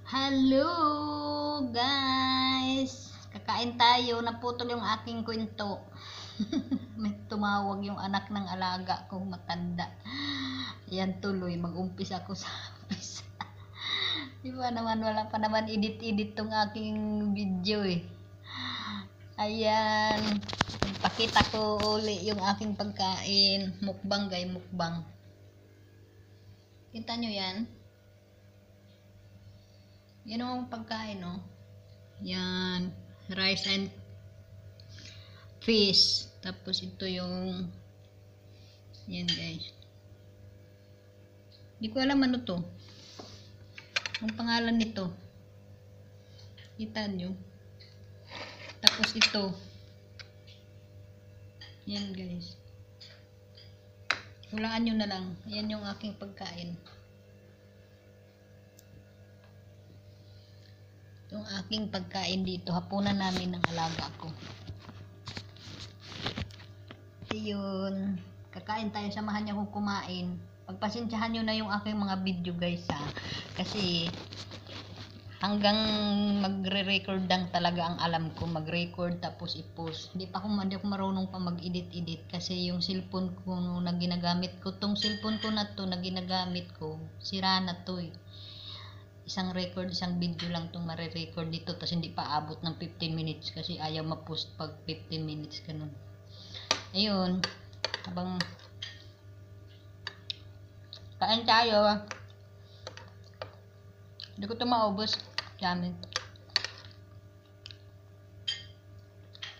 Hello guys! Kakain tayo, naputol yung aking kwento. May tumawag yung anak ng alaga kong matanda. Yan tuloy, mag-umpisa ako sa umpisa. Di ba naman, wala pa naman edit-edit tong aking video eh. Ayan, pakita ko uli yung aking pagkain. Mukbang guys, mukbang. Kita nyo yan? Yan ang pagkain, no? Yan, rice and fish. Tapos ito yung yan guys. Hindi ko alam ano to. Ang pangalan nito. Kita nyo. Tapos ito. Yan guys. Hulaan nyo na lang. Yan yung aking pagkain. Yung aking pagkain dito, hapunan namin ng alaga ko. Ayun, kakain tayo, samahan niyo akong kumain. Pagpasensyahan niyo na yung aking mga video guys ha. Kasi hanggang magre-record lang talaga ang alam ko, mag-record tapos i-post. Hindi ako marunong pa mag-edit-edit kasi yung cellphone ko na ginagamit ko, tong cellphone ko na to na ginagamit ko, sira na to eh. Isang video lang itong marirecord dito, tapos hindi pa abot ng 15 minutes kasi ayaw ma-post pag 15 minutes ganun. Ayun, habang kain tayo, hindi ko ito maubos gamit.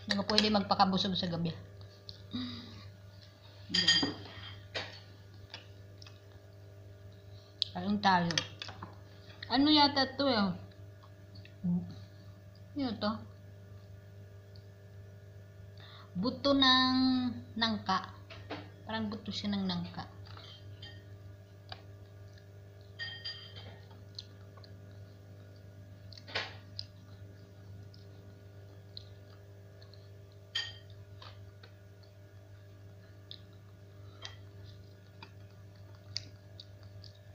Hindi ko pwede magpakabusog sa gabi. Kain tayo. Ano yata to eh? Ano to? Buto ng nangka. Parang buto siya ng nangka.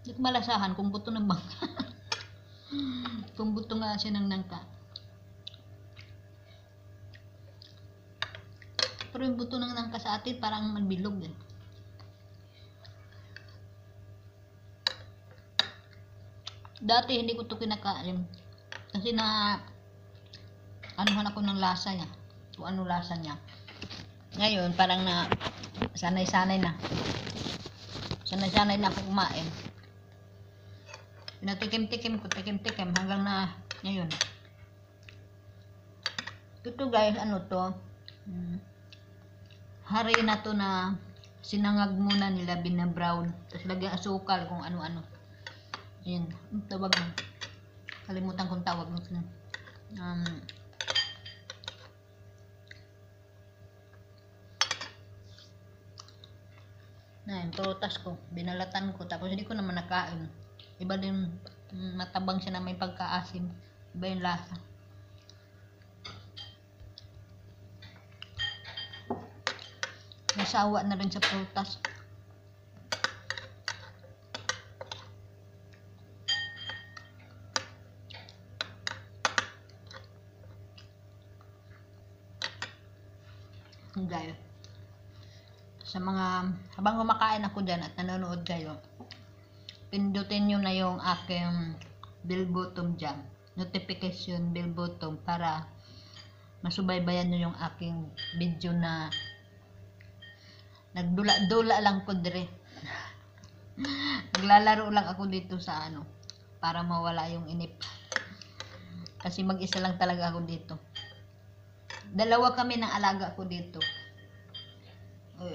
Hindi ko malasahan kung buto ng bangka. Kung buto nga siya ng nangka. Pero yung buto ng nangka sa atin parang mabilog eh. Dati hindi ko to kinakain. Kasi na anuhan ako ng lasa niya. Kung ano lasa niya. Ngayon parang na sanay-sanay na. Sanay-sanay na ako kumain. Pinatikim-tikim ko, tikim-tikim hanggang na ngayon. Ito guys, ano to? Harina to na sinangag muna nila, binabrown. Tapos lagyan asukal kung ano-ano. Ayan, tawag mo. Kalimutan kong tawag mo. Na yung prutas ko, binalatan ko. Tapos hindi ko naman nakain. Iba din, matabang siya na may pagkaasim. Iba yung lasa. Nasawa na rin sa prutas. Guys, sa mga habang kumakain ako dyan at nanonood kayo, pindutin nyo na yung aking bell button dyan, notification bell button, para masubaybayan nyo yung aking video na nagdula-dula lang ko dire. Naglalaro lang ako dito sa ano, para mawala yung inip. Kasi mag-isa lang talaga ako dito. Dalawa kami ng alaga ko dito.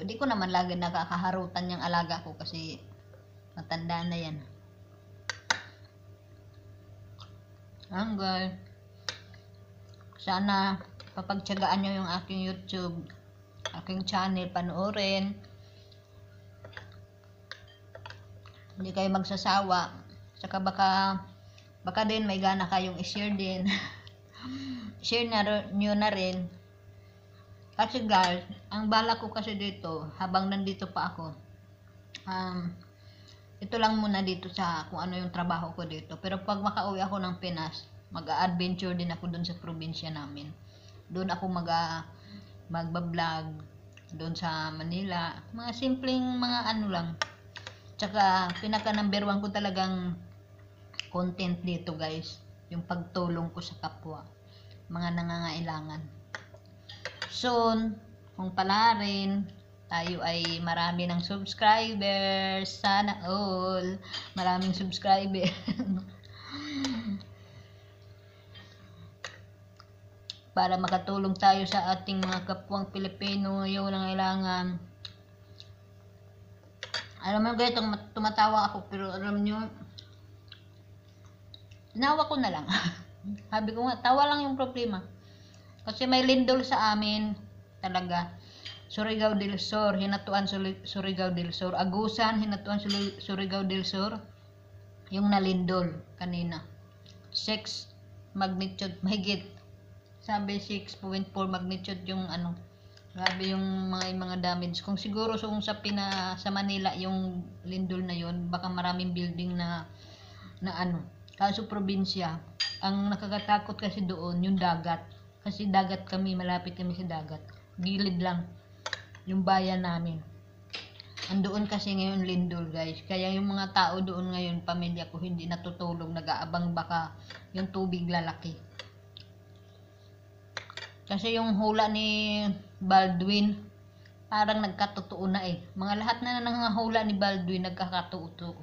Di ko naman lagi nakakaharutan yung alaga ko kasi matanda na yan. Hanggang sana papagtyagaan nyo yung aking YouTube, aking channel, panoorin. Hindi kayo magsasawa. Saka baka din may gana kayong i-share din. Share nyo na rin. Kasi guys, ang bala ko kasi dito, habang nandito pa ako, ito lang muna dito sa kung ano yung trabaho ko dito. Pero pag makauwi ako ng Pinas, mag-a-adventure din ako doon sa probinsya namin. Doon ako magba-vlog doon sa Manila. Mga simpleng mga ano lang. Tsaka pinaka number 1 ko talagang content dito guys, yung pagtulong ko sa kapwa, mga nangangailangan. Soon, kung pala rin, tayo ay marami ng subscribers. Sana all. Maraming subscriber. Para makatulong tayo sa ating mga kapwang Pilipino ngayon ang kailangan. Alam mo guys, tumatawa ako pero alam nyo, tinawa ko na lang. Sabi ko nga, tawa lang yung problema. Kasi may lindol sa amin talaga. Surigao del Sur, Hinatuan Surigao del Sur. Agusan, Hinatuan Surigao del Sur. Yung nalindol kanina. 6 magnitude, mahigit. Sabi 6.4 magnitude yung ano. Grabe yung mga damage. Kung siguro sa Manila yung lindol na yon, baka maraming building na ano. Kaso probinsya, ang nakakatakot kasi doon yung dagat. Kasi dagat kami, malapit kami sa dagat. Gilid lang yung bayan namin. Andoon kasi ngayon lindol guys. Kaya yung mga tao doon ngayon, pamilya ko, hindi natutulog. Nag-aabang baka yung tubig lalaki. Kasi yung hula ni Baldwin, parang nagkatotoo na eh. Mga lahat na nanghahula ni Baldwin, nagkakatotoo.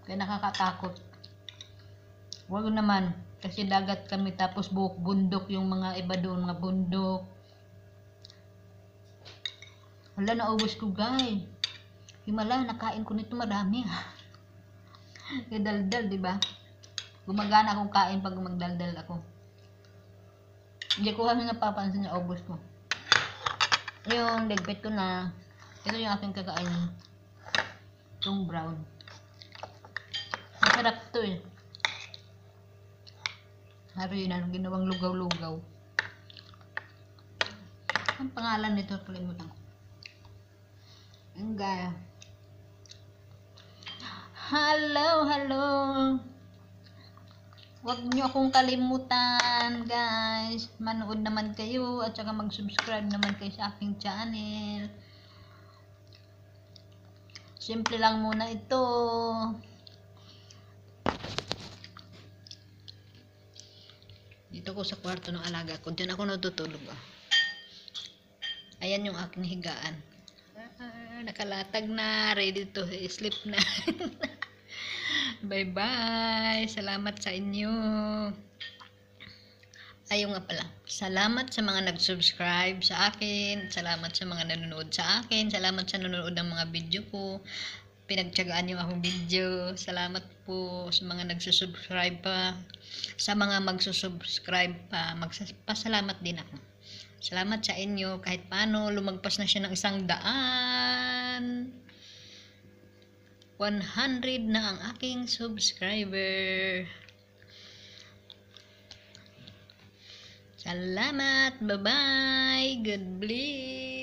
Kaya nakakatakot. Wag naman. Kasi dagat kami tapos bundok yung mga iba doon, mga bundok. Wala, naubos ko guys. Himala, nakain ko nito marami. Daldal, di ba? Gumagana akong kain pag magdaldal ako. Hindi ko kasi napapansin na ubos ko. Yung legpet ko na. Ito yung aking kakain. Itong brown. Masarap to eh. Harinan, ginawang lugaw-lugaw. Ang pangalan nito, kalimutan ko. Ang gaya. Hello, hello. Huwag nyo akong kalimutan, guys. Manood naman kayo at saka mag-subscribe naman kayo sa aking channel. Simple lang muna ito. Dito ko sa kwarto ng alaga ko. Diyan ako natutulog. Ayan yung aking higaan. Nakalatag na. Ready to sleep na. Bye bye. Salamat sa inyo. Ayun nga pala. Salamat sa mga nag-subscribe sa akin. Salamat sa mga nanonood sa akin. Salamat sa nanonood ng mga video ko. Pinagtiyagaan yung akong video. Salamat po sa mga nagsusubscribe pa. Sa mga magsusubscribe pa, magpasalamat din ako. Salamat sa inyo. Kahit paano, lumagpas na siya ng 100. 100 na ang aking subscriber. Salamat. Bye-bye. God bless.